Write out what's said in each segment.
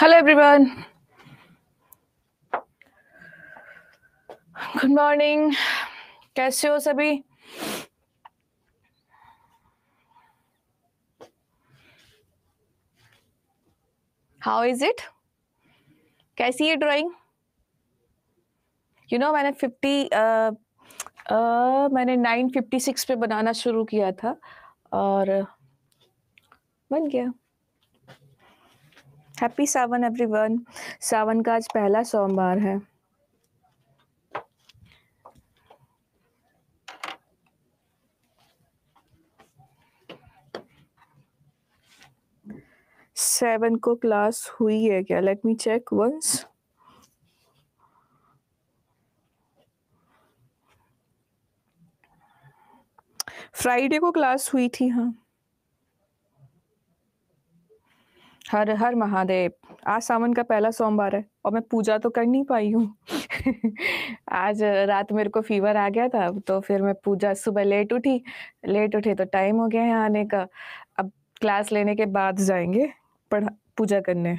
Hello everyone, good morning. कैसे हो सभी? How is it? कैसी है ड्राइंग? मैंने 956 पे बनाना शुरू किया था और बन गया। हैप्पी सावन एवरीवन। सावन का आज पहला सोमवार है। सेवन को क्लास हुई है क्या? Let me check once. Friday को क्लास हुई थी। हाँ, हर हर महादेव। आज सावन का पहला सोमवार है और मैं पूजा तो कर नहीं पाई हूँ। आज रात मेरे को फीवर आ गया था, तो फिर मैं पूजा सुबह लेट उठी तो टाइम हो गया है आने का। अब क्लास लेने के बाद जाएंगे पूजा करने।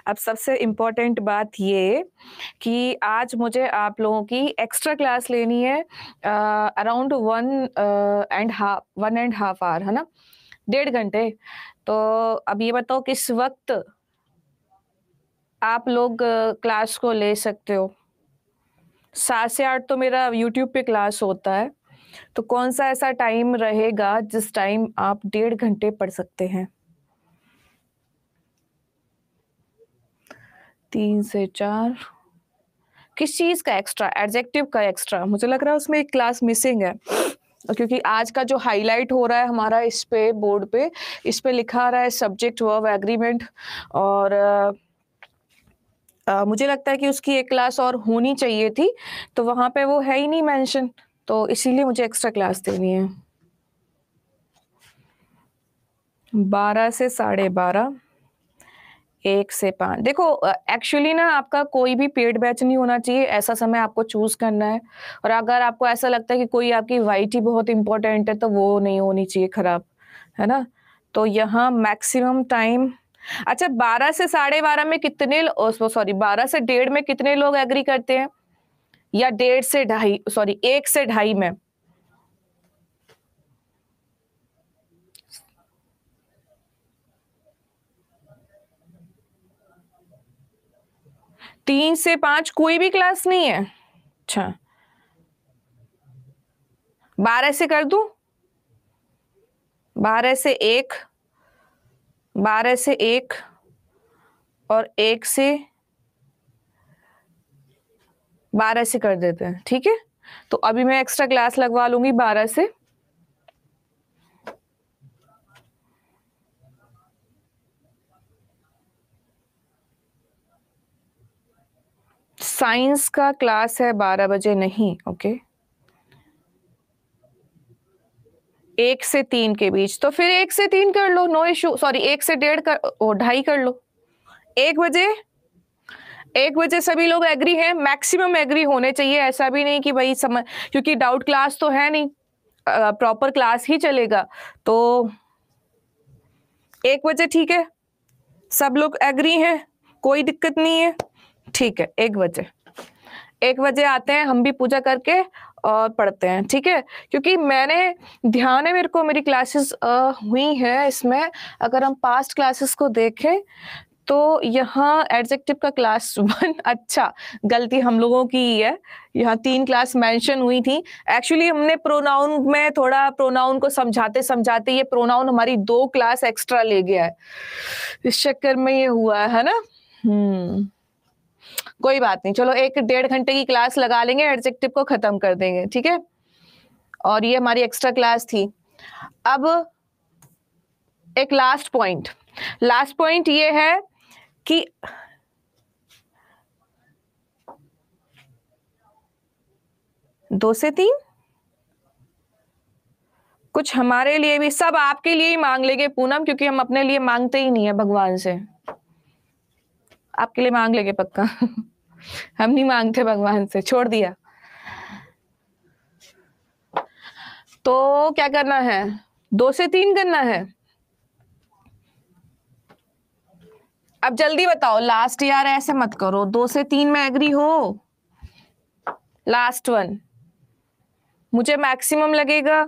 अब सबसे इम्पोर्टेंट बात ये कि आज मुझे आप लोगों की एक्स्ट्रा क्लास लेनी है, अराउंड 1.5 आवर, है ना? 1.5 घंटे। तो अब ये बताओ किस वक्त आप लोग क्लास को ले सकते हो? 7 से 8 तो मेरा यूट्यूब पे क्लास होता है, तो कौन सा ऐसा टाइम रहेगा जिस टाइम आप 1.5 घंटे पढ़ सकते हैं? 3 से 4। किस चीज का एक्स्ट्रा? एडजेक्टिव का एक्स्ट्रा? मुझे लग रहा है उसमें एक क्लास मिसिंग है, क्योंकि आज का जो हाईलाइट हो रहा है हमारा इस पे बोर्ड पे, इस पे लिखा आ रहा है सब्जेक्ट वर्ब एग्रीमेंट, और मुझे लगता है कि उसकी एक क्लास और होनी चाहिए थी, तो वहां पे वो है ही नहीं मेंशन, तो इसीलिए मुझे एक्स्ट्रा क्लास देनी है। 12 से 12:30, 1 से 5। देखो, एक्चुअली ना आपका कोई भी पेड बैच नहीं होना चाहिए, ऐसा समय आपको चूज करना है। और अगर आपको ऐसा लगता है कि कोई आपकी वाईटी बहुत इंपॉर्टेंट है, तो वो नहीं होनी चाहिए खराब, है ना? तो यहाँ मैक्सिमम टाइम, अच्छा, 12 से 12:30 में कितने, सॉरी 12 से 1:30 में कितने लोग एग्री करते हैं? या 1:30 से 2:30, सॉरी 1 से 2:30 में? 3 से 5 कोई भी क्लास नहीं है? अच्छा, 12 से कर दूं? 12 से 1, 12 से 1 और 1 से 12 से कर देते हैं, ठीक है? तो अभी मैं एक्स्ट्रा क्लास लगवा लूंगी 12 से। साइंस का क्लास है 12 बजे नहीं? ओके, 1 से 3 के बीच, तो फिर 1 से 3 कर लो, नो इशू। सॉरी 1 से 1:30 कर, 2:30 कर लो। 1 बजे, 1 बजे सभी लोग एग्री हैं? मैक्सिमम एग्री होने चाहिए, ऐसा भी नहीं कि भाई समझ, क्योंकि डाउट क्लास तो है नहीं, प्रॉपर क्लास ही चलेगा। तो 1 बजे ठीक है, सब लोग एग्री हैं, कोई दिक्कत नहीं है, ठीक है। 1 बजे, 1 बजे आते हैं, हम भी पूजा करके और पढ़ते हैं, ठीक है? क्योंकि मैंने ध्यान है, मेरे को मेरी क्लासेस हुई हैं इसमें, अगर हम पास्ट क्लासेस को देखें तो यहाँ एडजेक्टिव का क्लास 1, अच्छा, गलती हम लोगों की ही है, यहाँ 3 क्लास मेंशन हुई थी। एक्चुअली हमने प्रोनाउन में थोड़ा, प्रोनाउन को समझाते समझाते ये प्रोनाउन हमारी 2 क्लास एक्स्ट्रा ले गया है, इस चक्कर में ये हुआ है ना। कोई बात नहीं, चलो 1-1.5 घंटे की क्लास लगा लेंगे, एडजेक्टिव को खत्म कर देंगे, ठीक है? और ये हमारी एक्स्ट्रा क्लास थी। अब एक लास्ट पॉइंट ये है कि 2 से 3 कुछ हमारे लिए भी, सब आपके लिए ही मांग लेंगे पूनम, क्योंकि हम अपने लिए मांगते ही नहीं है भगवान से। आपके लिए मांग लेंगे पक्का। हम नहीं मांगते भगवान से, छोड़ दिया। तो क्या करना है? 2 से 3 करना है। अब जल्दी बताओ लास्ट, यार ऐसे मत करो, 2 से 3 में एग्री हो। लास्ट वन, मुझे मैक्सिमम लगेगा।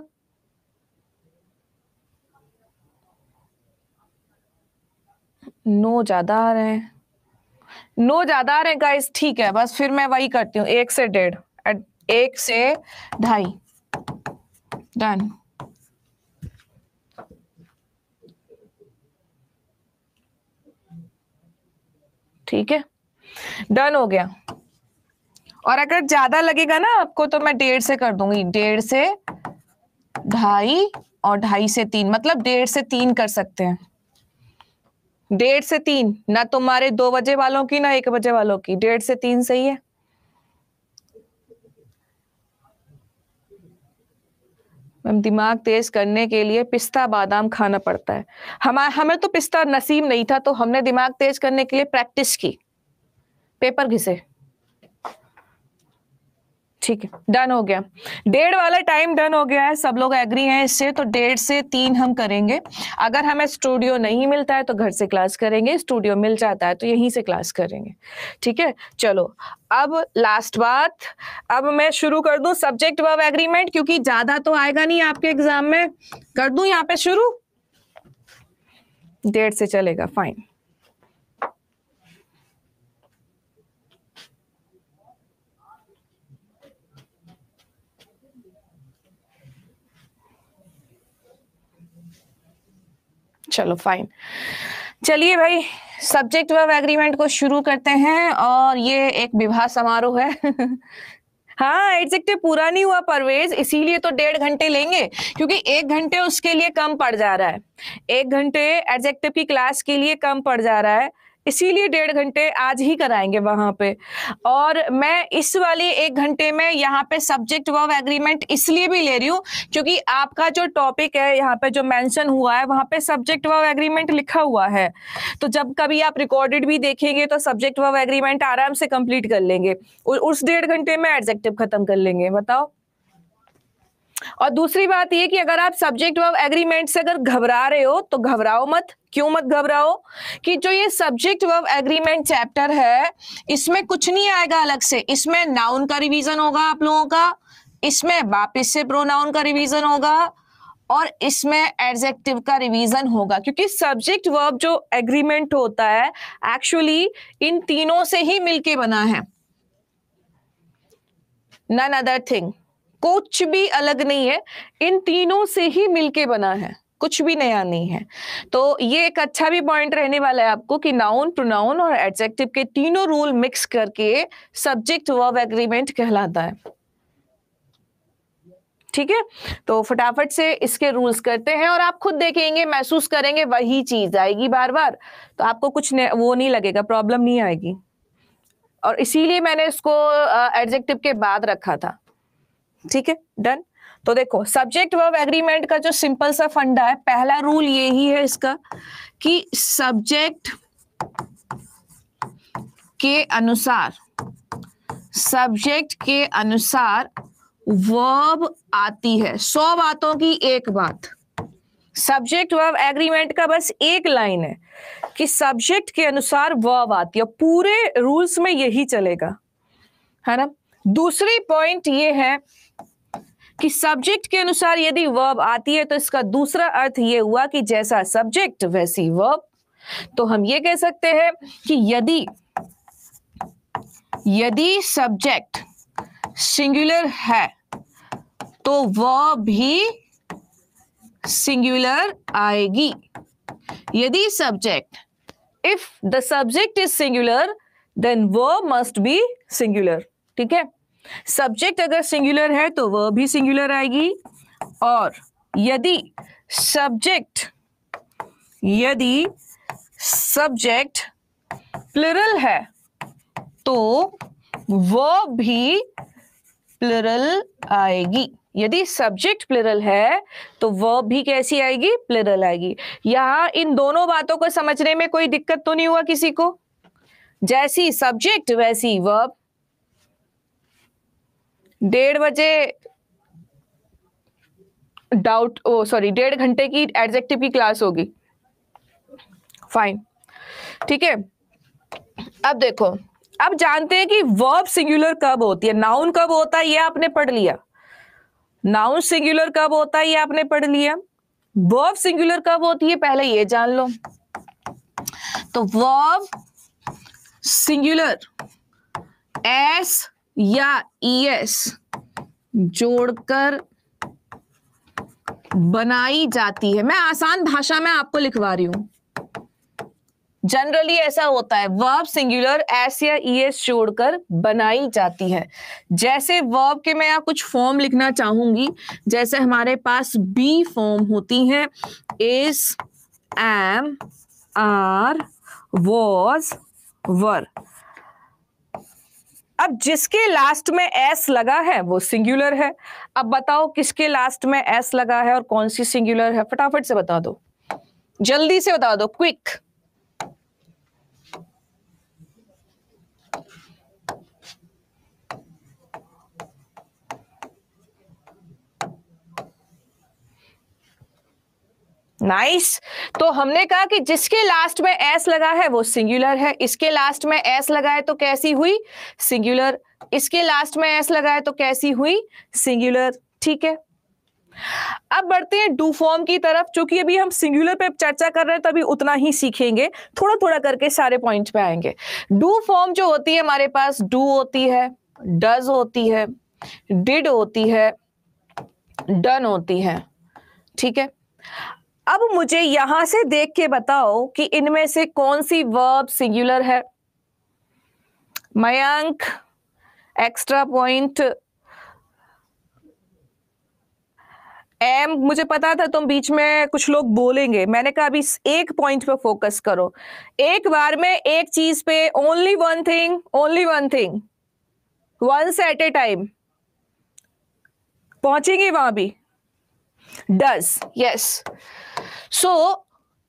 नो ज्यादा आ रहे हैं, नो ज्यादा आ रहे हैं गाइस, ठीक है बस फिर मैं वही करती हूँ, 1 से 1.5, 1 से 2.5, डन। ठीक है, डन हो गया। और अगर ज्यादा लगेगा ना आपको तो मैं 1.5 से कर दूंगी, 1.5 से 2.5 और 2.5 से 3, मतलब 1.5 से 3 कर सकते हैं। 1.5 से 3, ना तुम्हारे 2 बजे वालों की ना 1 बजे वालों की, 1.5 से 3 सही है। मैम दिमाग तेज करने के लिए पिस्ता बादाम खाना पड़ता है। हमें तो पिस्ता नसीब नहीं था, तो हमने दिमाग तेज करने के लिए प्रैक्टिस की, पेपर घिसे। ठीक है, डन हो गया। 1.5 वाला टाइम डन हो गया है, सब लोग एग्री हैं इससे, तो 1.5 से 3 हम करेंगे। अगर हमें स्टूडियो नहीं मिलता है तो घर से क्लास करेंगे, स्टूडियो मिल जाता है तो यहीं से क्लास करेंगे। ठीक है, चलो अब लास्ट बात, अब मैं शुरू कर दूं सब्जेक्ट वर्ब एग्रीमेंट, क्योंकि ज्यादा तो आएगा नहीं आपके एग्जाम में। कर दूं यहाँ पे शुरू? 1.5 से चलेगा, फाइन। चलो फाइन, चलिए भाई सब्जेक्ट वर्ब एग्रीमेंट को शुरू करते हैं, और ये एक विवाह समारोह है। हाँ, एडजेक्टिव पूरा नहीं हुआ परवेज, इसीलिए तो 1.5 घंटे लेंगे, क्योंकि 1 घंटे उसके लिए कम पड़ जा रहा है, 1 घंटे एडजेक्टिव की क्लास के लिए कम पड़ जा रहा है, इसीलिए 1.5 घंटे आज ही कराएंगे वहां पे। और मैं इस वाले 1 घंटे में यहाँ पे सब्जेक्ट वर्ब एग्रीमेंट इसलिए भी ले रही हूँ क्योंकि आपका जो टॉपिक है यहाँ पे जो मेंशन हुआ है वहां पे सब्जेक्ट वर्ब एग्रीमेंट लिखा हुआ है, तो जब कभी आप रिकॉर्डेड भी देखेंगे तो सब्जेक्ट वर्ब एग्रीमेंट आराम से कंप्लीट कर लेंगे, उस 1.5 घंटे में एडजेक्टिव खत्म कर लेंगे। बताओ। और दूसरी बात ये कि अगर आप सब्जेक्ट वर्ब एग्रीमेंट से अगर घबरा रहे हो तो घबराओ मत। क्यों मत घबराओ? कि जो ये सब्जेक्ट वर्ब एग्रीमेंट चैप्टर है इसमें कुछ नहीं आएगा अलग से, इसमें नाउन का रिवीजन होगा आप लोगों का, इसमें वापिस से प्रोनाउन का रिवीजन होगा, और इसमें एडजेक्टिव का रिवीजन होगा, क्योंकि सब्जेक्ट वर्ब जो एग्रीमेंट होता है एक्चुअली इन तीनों से ही मिलके बना है, नन अदर थिंग, कुछ भी अलग नहीं है, इन तीनों से ही मिलके बना है, कुछ भी नया नहीं है। तो ये एक अच्छा भी पॉइंट रहने वाला है आपको कि नाउन, प्रोनाउन और एडजेक्टिव के तीनों रूल मिक्स करके सब्जेक्ट वर्ब एग्रीमेंट कहलाता है। ठीक है, तो फटाफट से इसके रूल्स करते हैं और आप खुद देखेंगे, महसूस करेंगे, वही चीज आएगी बार बार, तो आपको कुछ वो नहीं लगेगा, प्रॉब्लम नहीं आएगी, और इसीलिए मैंने इसको एडजेक्टिव के बाद रखा था। ठीक है, डन। तो देखो सब्जेक्ट वर्ब एग्रीमेंट का जो सिंपल सा फंडा है, पहला रूल यही है इसका कि सब्जेक्ट के अनुसार वर्ब आती है। 100 बातों की एक बात, सब्जेक्ट वर्ब एग्रीमेंट का बस एक लाइन है कि सब्जेक्ट के अनुसार वर्ब आती है, पूरे रूल्स में यही चलेगा, है ना। दूसरी पॉइंट ये है कि सब्जेक्ट के अनुसार यदि वर्ब आती है तो इसका दूसरा अर्थ ये हुआ कि जैसा सब्जेक्ट वैसी वर्ब। तो हम ये कह सकते हैं कि यदि सब्जेक्ट सिंगुलर है तो वर्ब भी सिंगुलर आएगी। यदि subject, if the subject is singular then verb must be singular. ठीक है, सब्जेक्ट अगर सिंगुलर है तो वर्ब भी सिंगुलर आएगी, और यदि सब्जेक्ट प्लुरल है तो वर्ब भी प्लुरल आएगी। यदि सब्जेक्ट प्लुरल है तो वर्ब भी कैसी आएगी? प्लुरल आएगी। यहां इन दोनों बातों को समझने में कोई दिक्कत तो नहीं हुआ किसी को? जैसी सब्जेक्ट वैसी वर्ब। 1.5 बजे 1.5 घंटे की एडजेक्टिव की क्लास होगी, फाइन। ठीक है। अब देखो, अब जानते हैं कि वर्ब सिंगुलर कब होती है, नाउन कब होता है, ये आपने पढ़ लिया। नाउन सिंगुलर कब होता है ये आपने पढ़ लिया। वर्ब सिंगुलर कब होती है पहले ये जान लो। तो वर्ब सिंगुलर एस या ईएस जोड़कर बनाई जाती है। मैं आसान भाषा में आपको लिखवा रही हूं। जनरली ऐसा होता है, वर्ब सिंगुलर एस या ईएस जोड़कर बनाई जाती है। जैसे वर्ब के मैं यहाँ कुछ फॉर्म लिखना चाहूंगी, जैसे हमारे पास बी फॉर्म होती हैं, इज, एम, आर, वॉज, वर। अब जिसके लास्ट में एस लगा है वो सिंगुलर है। अब बताओ किसके लास्ट में एस लगा है और कौन सी सिंगुलर है, फटाफट से बता दो, जल्दी से बता दो, क्विक। नाइस। तो हमने कहा कि जिसके लास्ट में एस लगा है वो सिंगुलर है। इसके लास्ट में एस लगा है तो कैसी हुई, सिंगुलर। इसके लास्ट में एस लगा है तो कैसी हुई, सिंगुलर। ठीक है, अब बढ़ते हैं डू फॉर्म की तरफ। चूंकि अभी हम सिंगुलर पे चर्चा कर रहे हैं तो अभी उतना ही सीखेंगे, थोड़ा थोड़ा करके सारे पॉइंट पे आएंगे। डू फॉर्म जो होती है हमारे पास, डू होती है, डज होती है, डिड होती है, डन होती है। ठीक है, अब मुझे यहां से देख के बताओ कि इनमें से कौन सी वर्ब सिंगुलर है। Mayank, extra point. एम, मुझे पता था तुम बीच में कुछ लोग बोलेंगे, मैंने कहा अभी एक पॉइंट पे फोकस करो, एक बार में एक चीज पे, only one thing, only one thing, once at a time. पहुंचेंगे वहां भी। Does, yes. सो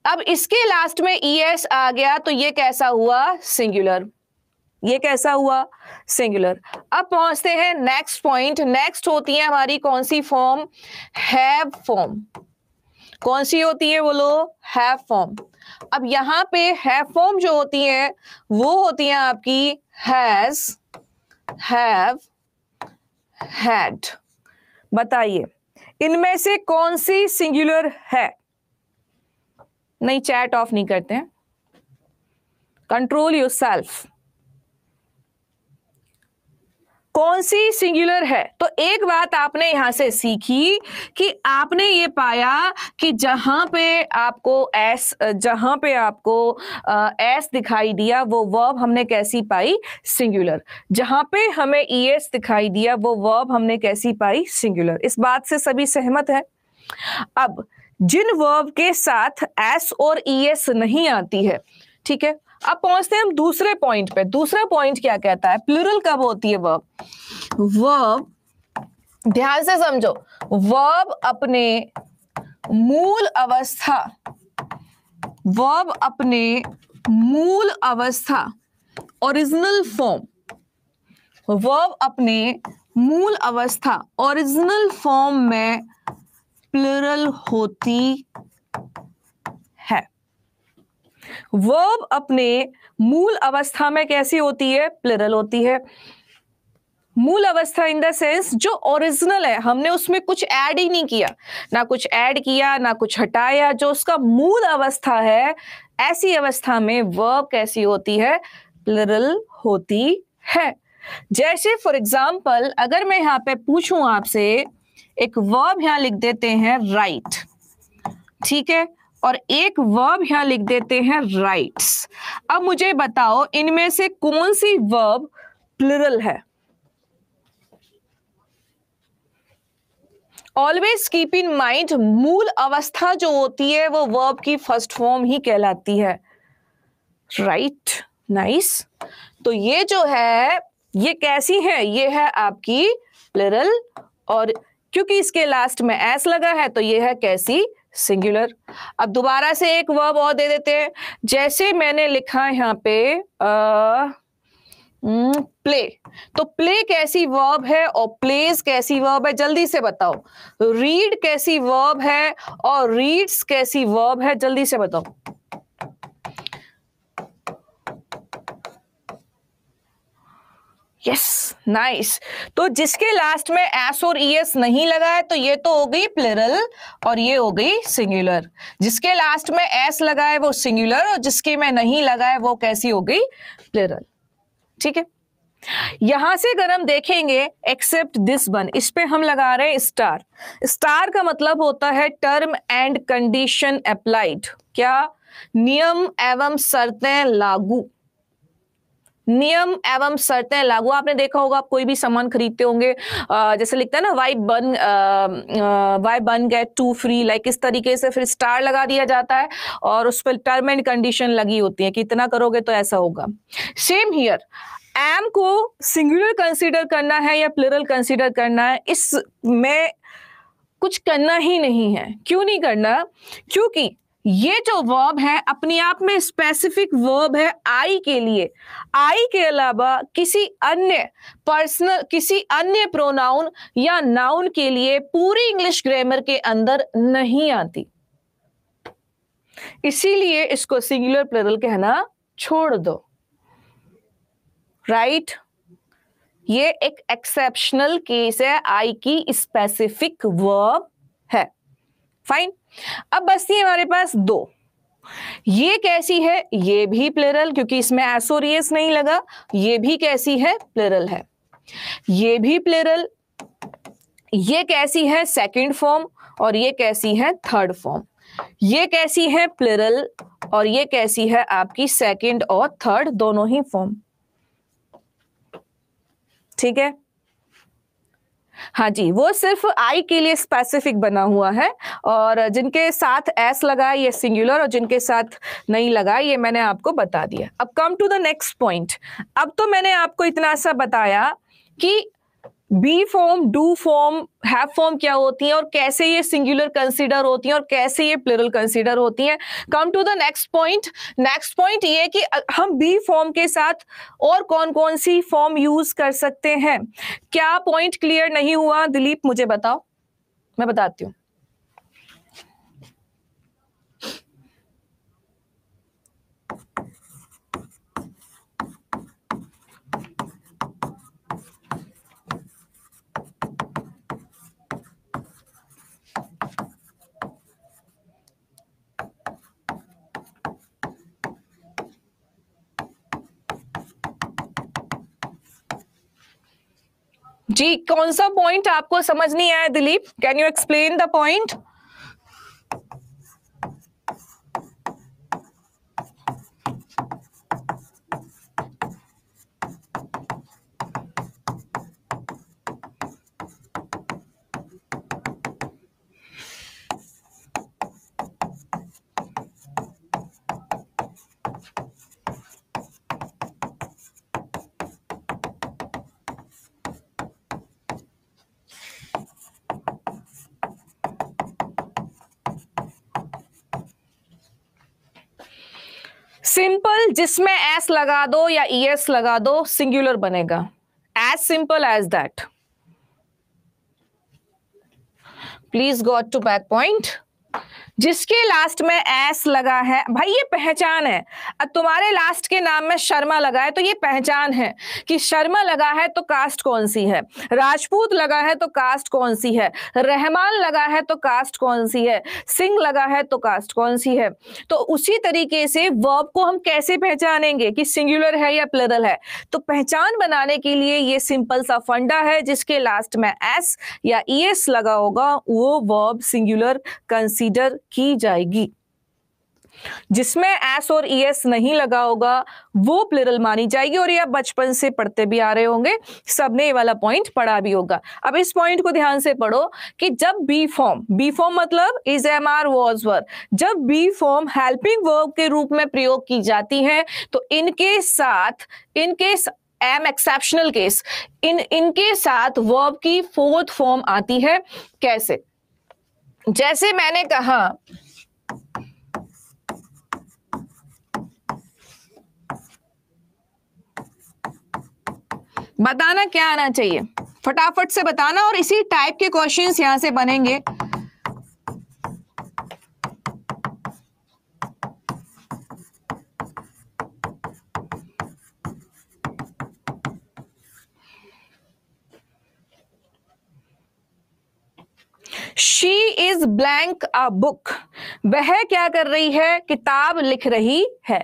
अब इसके लास्ट में ईएस आ गया तो ये कैसा हुआ, सिंगुलर। ये कैसा हुआ, सिंगुलर। अब पहुंचते हैं नेक्स्ट पॉइंट। नेक्स्ट होती है हमारी कौन सी फॉर्म, हैव फॉर्म। कौन सी होती है बोलो, हैव फॉर्म। अब यहां पे हैव फॉर्म जो होती है वो होती है आपकी हैज, हैव, हैड। बताइए इनमें से कौन सी सिंगुलर है। नहीं, चैट ऑफ नहीं करते हैं, कंट्रोल योरसेल्फ। कौन सी सिंगुलर है। तो एक बात आपने यहां से सीखी कि आपने ये पाया कि जहां पे आपको एस दिखाई दिया वो वर्ब हमने कैसी पाई, सिंगुलर। जहां पे हमें ईएस दिखाई दिया वो वर्ब हमने कैसी पाई, सिंगुलर। इस बात से सभी सहमत है। अब जिन वर्ब के साथ एस और ईएस नहीं आती है, ठीक है, अब पहुंचते हैं हम दूसरे पॉइंट पे। दूसरा पॉइंट क्या कहता है, प्लुरल कब होती है वर्ब। वर्ब, ध्यान से समझो, वर्ब अपने मूल अवस्था, वर्ब अपने मूल अवस्था, ओरिजिनल फॉर्म, वर्ब अपने मूल अवस्था, ओरिजिनल फॉर्म में प्लुरल होती है। वर्ब अपने मूल अवस्था में कैसी होती है, प्लुरल होती है। मूल अवस्था इन द सेंस जो ओरिजिनल है, हमने उसमें कुछ ऐड ही नहीं किया, ना कुछ ऐड किया ना कुछ हटाया, जो उसका मूल अवस्था है, ऐसी अवस्था में वर्ब कैसी होती है, प्लुरल होती है। जैसे फॉर एग्जाम्पल अगर मैं यहां पे पूछूं आपसे, एक वर्ब यहां लिख देते हैं राइट, ठीक है, और एक वर्ब यहां लिख देते हैं राइट्स। अब मुझे बताओ इनमें से कौन सी वर्ब प्लुरल है। ऑलवेज कीप इन माइंड, मूल अवस्था जो होती है वो वर्ब की फर्स्ट फॉर्म ही कहलाती है। Right, nice. तो ये जो है ये कैसी है, ये है आपकी प्लुरल, और क्योंकि इसके लास्ट में एस लगा है तो ये है कैसी, सिंगुलर। अब दोबारा से एक वर्ब और दे देते हैं, जैसे मैंने लिखा यहाँ पे प्ले, तो प्ले कैसी वर्ब है और प्लेस कैसी वर्ब है, जल्दी से बताओ। रीड कैसी वर्ब है और रीड्स कैसी वर्ब है, जल्दी से बताओ। Yes, nice. तो जिसके लास्ट में एस और ईएस नहीं लगा है तो ये तो हो गई प्लूरल और ये हो गई सिंगुलर। जिसके लास्ट में एस लगा है वो सिंगुलर और जिसके में नहीं लगा है वो कैसी हो गई, प्लूरल। ठीक है, यहां से अगर हम देखेंगे एक्सेप्ट दिस वन, इस पे हम लगा रहे हैं स्टार। स्टार का मतलब होता है टर्म एंड कंडीशन अप्लाइड। क्या? नियम एवं शर्तें लागू। नियम एवं शर्तें लागू। आपने देखा होगा, आप कोई भी सामान खरीदते होंगे, जैसे लिखता है ना why one get two free, like इस तरीके से फिर स्टार लगा दिया जाता है और उस पर टर्म एंड कंडीशन लगी होती है कि इतना करोगे तो ऐसा होगा। सेम हियर, एम को सिंगुलर कंसीडर करना है या प्लूरल कंसीडर करना है, इसमें कुछ करना ही नहीं है। क्यों नहीं करना? क्योंकि ये जो वर्ब है अपने आप में स्पेसिफिक वर्ब है आई के लिए। आई के अलावा किसी अन्य पर्सनल, किसी अन्य प्रोनाउन या नाउन के लिए पूरी इंग्लिश ग्रामर के अंदर नहीं आती। इसीलिए इसको सिंगुलर प्लूरल कहना छोड़ दो। राइट? ये एक एक्सेप्शनल केस है, आई की स्पेसिफिक वर्ब है। फाइन। अब बचती है हमारे पास दो। ये कैसी है? ये भी प्लूरल, क्योंकि इसमें एस और एस नहीं लगा। ये भी कैसी है? प्लूरल है। ये भी प्लूरल। ये कैसी है? Second form. और ये कैसी है? Third form. ये कैसी है? प्लूरल। और ये कैसी है? आपकी सेकंड और थर्ड दोनों ही फॉर्म। ठीक है, हाँ जी, वो सिर्फ आई के लिए स्पेसिफिक बना हुआ है और जिनके साथ एस लगा है ये सिंगुलर और जिनके साथ नहीं लगा ये मैंने आपको बता दिया। अब come to the next point. अब तो मैंने आपको इतना सा बताया कि be form, do form, have form क्या होती है और कैसे ये सिंगुलर कंसीडर होती हैं और कैसे ये प्लूरल कंसीडर होती हैं। Come to the next point. Next point ये कि हम बी फॉर्म के साथ और कौन कौन सी फॉर्म यूज कर सकते हैं। क्या पॉइंट क्लियर नहीं हुआ दिलीप? मुझे बताओ, मैं बताती हूं। जी, कौन सा पॉइंट आपको समझ नहीं आया Dilip? Can you explain the point? Simple, जिसमें एस लगा दो या ईएस लगा दो सिंगुलर बनेगा। As simple as that. Please go to back point. जिसके लास्ट में एस लगा है, भाई ये पहचान है। अब तुम्हारे लास्ट के नाम में शर्मा लगा है तो ये पहचान है कि शर्मा लगा है तो कास्ट कौन सी है, राजपूत लगा है तो कास्ट कौन सी है, रहमान लगा है तो कास्ट कौन सी है, सिंह लगा है तो कास्ट कौन सी है। तो उसी तरीके से वर्ब को हम कैसे पहचानेंगे कि सिंगुलर है या प्लूरल है? तो पहचान बनाने के लिए ये सिंपल सा फंडा है, जिसके लास्ट में एस या ईएस लगा होगा वो वर्ब सिंगुलर कंसीडर की जाएगी। जिसमें एस और ईएस नहीं लगा होगा वो प्लूरल मानी जाएगी। और ये आप बचपन से पढ़ते भी आ रहे होंगे, सबने ये वाला पॉइंट पढ़ा भी होगा। अब इस पॉइंट को ध्यान से पढ़ो कि जब बी फॉर्म मतलब इज, एम, आर, वाज, वर, जब बी फॉर्म हेल्पिंग वर्ब के रूप में प्रयोग की जाती है तो इनके साथ, इनके एम एक्सेप्शनल केस, इनके साथ वर्ब की फोर्थ फॉर्म आती है। कैसे? जैसे मैंने कहा, बताना क्या आना चाहिए, फटाफट से बताना। और इसी टाइप के क्वेश्चंस यहां से बनेंगे। She is blank a book, वह क्या कर रही है, किताब लिख रही है।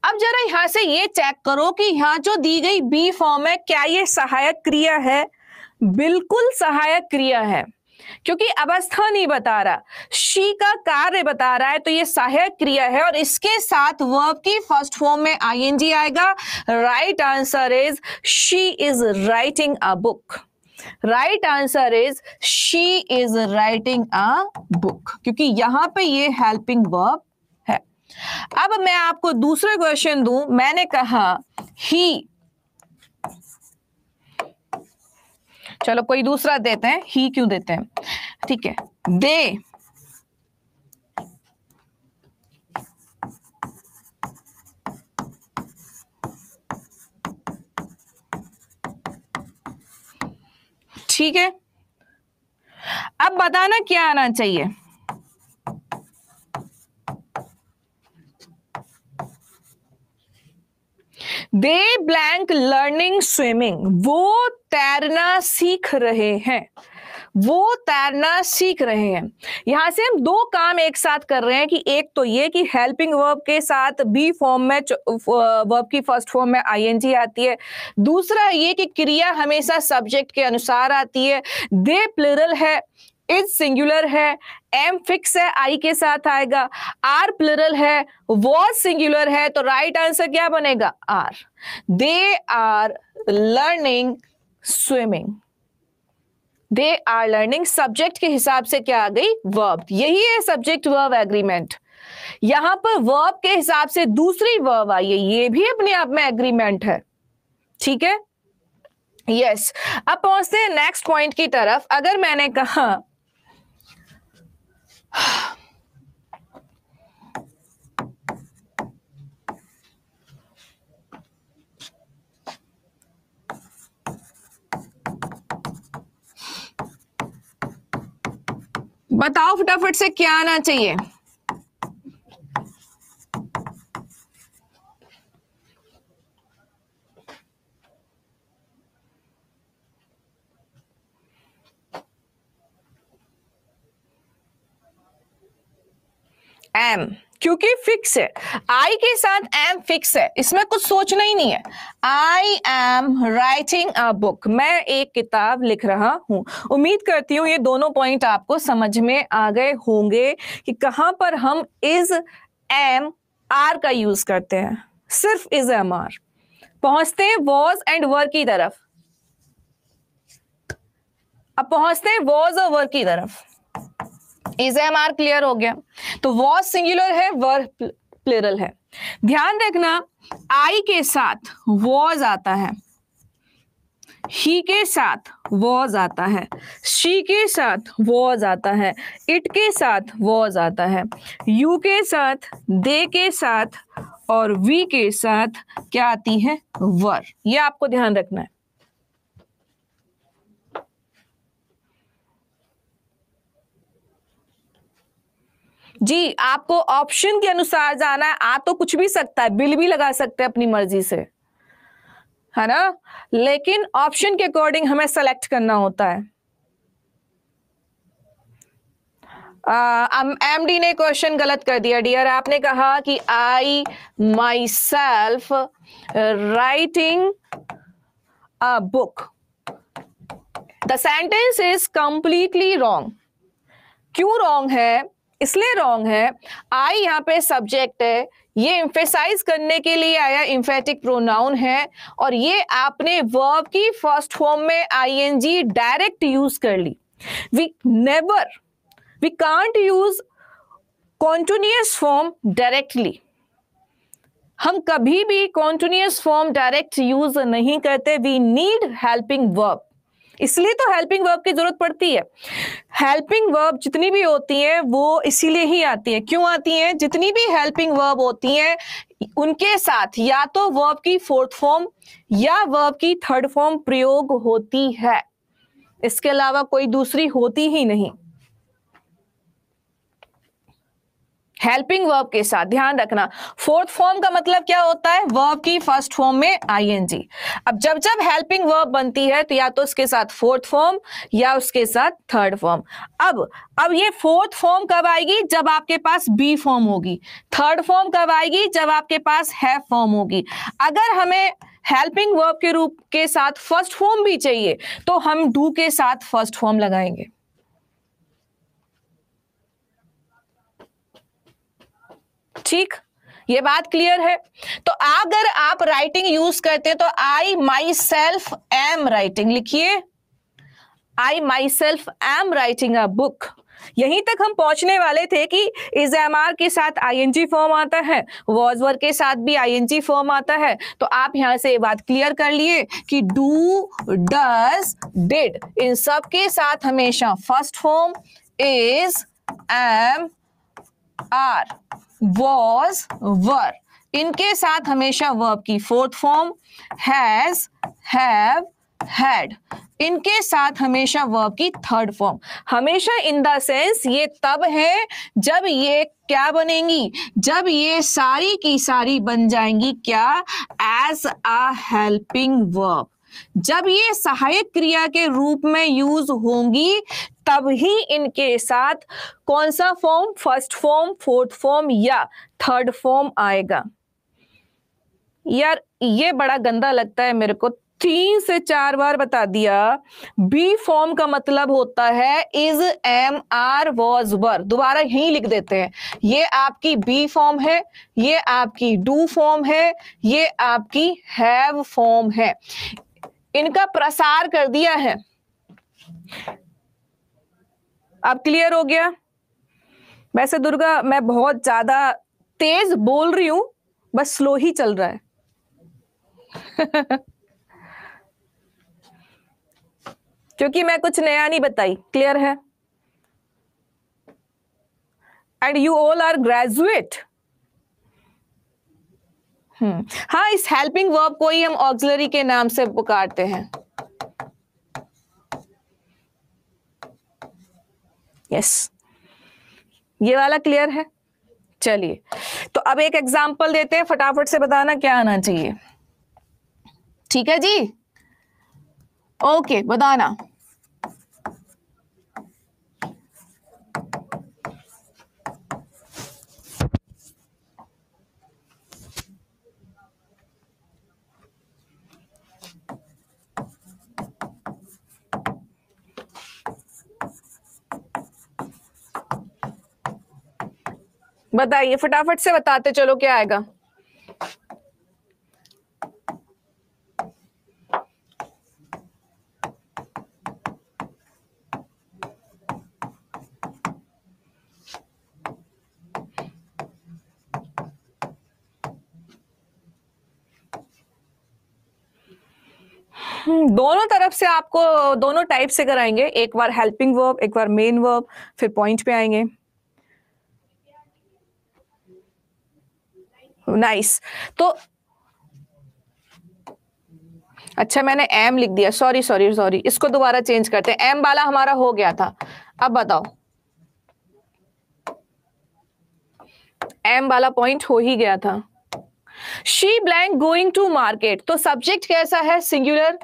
अब जरा यहां से ये चेक करो कि यहां जो दी गई बी फॉर्म है, क्या ये सहायक क्रिया है? बिल्कुल सहायक क्रिया है, क्योंकि अवस्था नहीं बता रहा, शी का कार्य बता रहा है, तो ये सहायक क्रिया है और इसके साथ वर्ब की फर्स्ट फॉर्म में आईएनजी आएगा। Right answer is she is writing a book. Right answer is she is writing a book, क्योंकि यहां पे ये हेल्पिंग वर्ब है। अब मैं आपको दूसरा क्वेश्चन दूं, मैंने कहा ही, चलो कोई दूसरा देते हैं, ही क्यों देते हैं, ठीक है, दे ठीक है। अब बताना क्या आना चाहिए, दे ब्लैंक लर्निंग स्विमिंग, वो तैरना सीख रहे हैं, वो तैरना सीख रहे हैं। यहां से हम दो काम एक साथ कर रहे हैं कि एक तो ये कि हेल्पिंग वर्ब के साथ बी फॉर्म में वर्ब की फर्स्ट फॉर्म में आईएनजी आती है, दूसरा ये कि क्रिया हमेशा सब्जेक्ट के अनुसार आती है। दे प्लुरल है, इज सिंगुलर है, एम फिक्स है, आई के साथ आएगा, आर प्लुरल है, वॉज सिंगुलर है, तो राइट आंसर क्या बनेगा, are. They are learning swimming, they are learning, subject के हिसाब से क्या आ गई, वर्ब। यही है सब्जेक्ट वर्ब एग्रीमेंट। यहां पर वर्ब के हिसाब से दूसरी वर्ब आई है, ये भी अपने आप में एग्रीमेंट है, ठीक है, यस। अब पहुंचते हैं नेक्स्ट पॉइंट की तरफ। अगर मैंने कहा बताओ फटाफट से क्या आना चाहिए, एम, क्योंकि फिक्स है, आई के साथ एम फिक्स है, इसमें कुछ सोचना ही नहीं है। I am writing a book, मैं एक किताब लिख रहा हूं। उम्मीद करती हूं ये दोनों पॉइंट आपको समझ में आ गए होंगे कि कहां पर हम इज एम आर का यूज करते हैं, सिर्फ इज एम आर। पहुंचते हैं वॉज एंड वर की तरफ। अब पहुंचते हैं वॉज और वर की तरफ। इज एम आर क्लियर हो गया, तो वॉज सिंगुलर है, वर प्लुरल है। ध्यान रखना, आई के साथ वॉज आता है, ही के साथ वॉज आता है, शी के साथ वॉज आता है, इट के साथ वॉज आता है, यू के साथ, दे के साथ और वी के साथ क्या आती है, वर। ये आपको ध्यान रखना है। जी, आपको ऑप्शन के अनुसार जाना है, आ तो कुछ भी सकता है, बिल भी लगा सकते हैं अपनी मर्जी से, है ना, लेकिन ऑप्शन के अकॉर्डिंग हमें सेलेक्ट करना होता है। एमडी ने क्वेश्चन गलत कर दिया डियर, आपने कहा कि I myself writing a book. The sentence is completely wrong. क्यों रॉन्ग है, इसलिए रॉन्ग है, आई यहां पे सब्जेक्ट है, ये एम्फेसाइज करने के लिए आया एम्फेटिक प्रोनाउन है, और ये आपने वर्ब की फर्स्ट फॉर्म में आईएनजी डायरेक्ट यूज कर ली। We can't use continuous form directly, हम कभी भी कॉन्टिन्यूअस फॉर्म डायरेक्ट यूज नहीं करते। वी नीड हेल्पिंग वर्ब, इसलिए तो हेल्पिंग वर्ब की जरूरत पड़ती है। हेल्पिंग वर्ब जितनी भी होती हैं वो इसीलिए ही आती है। क्यों आती हैं, जितनी भी हेल्पिंग वर्ब होती हैं उनके साथ या तो वर्ब की फोर्थ फॉर्म या वर्ब की थर्ड फॉर्म प्रयोग होती है, इसके अलावा कोई दूसरी होती ही नहीं। हेल्पिंग वर्ब के साथ, ध्यान रखना। फोर्थ फॉर्म का मतलब क्या होता है, वर्ब की फर्स्ट फॉर्म में आईएनजी। अब जब जब हेल्पिंग वर्ब बनती है तो या तो उसके साथ फोर्थ फॉर्म या उसके साथ थर्ड फॉर्म। अब ये फोर्थ फॉर्म कब आएगी, जब आपके पास बी फॉर्म होगी। थर्ड फॉर्म कब आएगी, जब आपके पास हैव फॉर्म होगी। अगर हमें हेल्पिंग वर्ब के रूप के साथ फर्स्ट फॉर्म भी चाहिए तो हम डू के साथ फर्स्ट फॉर्म लगाएंगे। ठीक, ये बात क्लियर है। तो अगर आप राइटिंग यूज करते तो I myself am writing, लिखिए I myself am writing a book. यहीं तक हम पहुंचने वाले थे कि इज एम आर के साथ आईएनजी फॉर्म आता है, वॉज वर के साथ भी आईएनजी फॉर्म आता है। तो आप यहां से ये बात क्लियर कर लिए कि डू, डज, डिड, इन सब के साथ हमेशा first form is, am, are, was, were, इनके साथ हमेशा वर्ब की fourth form has, have, had, इनके साथ हमेशा वर्ब की थर्ड फॉर्म। हमेशा इन द सेंस ये तब है जब ये क्या बनेंगी, जब ये सारी की सारी बन जाएंगी क्या, एज अ हेल्पिंग वर्ब। जब ये सहायक क्रिया के रूप में यूज होंगी तब ही इनके साथ कौन सा form, first form, fourth form या थर्ड फॉर्म आएगा। यार ये बड़ा गंदा लगता है मेरे को, 3 से 4 बार बता दिया। बी फॉर्म का मतलब होता है इज, एम, आर, वॉज, वर। दोबारा यहीं लिख देते हैं, ये आपकी बी फॉर्म है, ये आपकी डू फॉर्म है, ये आपकी हैव फॉर्म है। इनका प्रसार कर दिया है। अब क्लियर हो गया। वैसे दुर्गा मैं बहुत ज्यादा तेज बोल रही हूं, बस स्लो ही चल रहा है। क्योंकि मैं कुछ नया नहीं बताई। क्लियर है? And you all are graduate. हाँ, इस हेल्पिंग वर्ब को ही हम ऑक्सिलरी के नाम से पुकारते हैं। यस, ये वाला क्लियर है। चलिए, तो अब एक एग्जांपल देते हैं, फटाफट से बताना क्या आना चाहिए। ठीक है जी, ओके, बताना। बताइए, फटाफट से बताते चलो क्या आएगा। दोनों तरफ से आपको दोनों टाइप से कराएंगे, एक बार हेल्पिंग वर्ब, एक बार मेन वर्ब, फिर पॉइंट पे आएंगे। नाइस। तो अच्छा, मैंने एम लिख दिया, सॉरी सॉरी सॉरी, इसको दोबारा चेंज करते हैं। एम वाला हमारा हो गया था, अब बताओ। एम वाला पॉइंट हो ही गया था। She blank going to market, तो सब्जेक्ट कैसा है, सिंगुलर।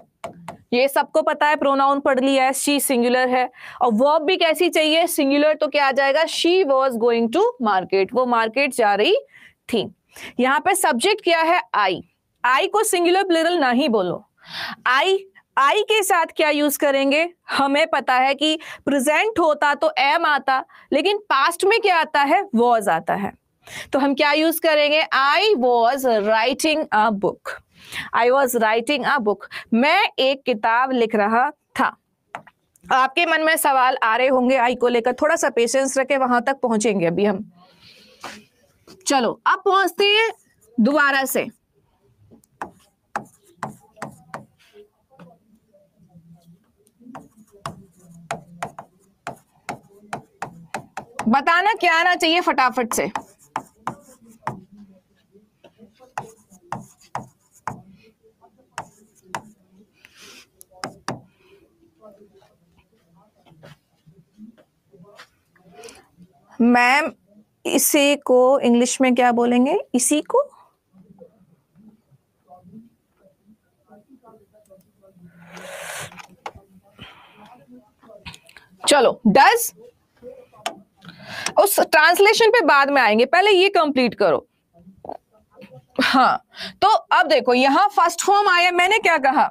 ये सबको पता है, प्रोनाउन पढ़ लिया है, शी सिंगुलर है। और वर्ब भी कैसी चाहिए, सिंगुलर। तो क्या आ जाएगा, she was going to market, वो मार्केट जा रही थी। यहां पे सब्जेक्ट क्या है, आई। आई को सिंगुलर प्लूरल नहीं बोलो। आई के साथ क्या यूज करेंगे, हमें पता है कि प्रेजेंट होता तो एम आता, लेकिन पास्ट में क्या आता है, वॉज आता है। तो हम क्या यूज करेंगे, I was writing a book. I was writing a book, मैं एक किताब लिख रहा था। आपके मन में सवाल आ रहे होंगे आई को लेकर, थोड़ा सा पेशेंस रखे, वहां तक पहुंचेंगे अभी हम। चलो अब पहुंचते हैं दोबारा से। बताना क्या आना चाहिए फटाफट से। मैम इसे को इंग्लिश में क्या बोलेंगे? इसी को चलो डज, उस ट्रांसलेशन पे बाद में आएंगे, पहले ये कंप्लीट करो। हाँ, तो अब देखो यहां फर्स्ट फॉर्म आया, मैंने क्या कहा,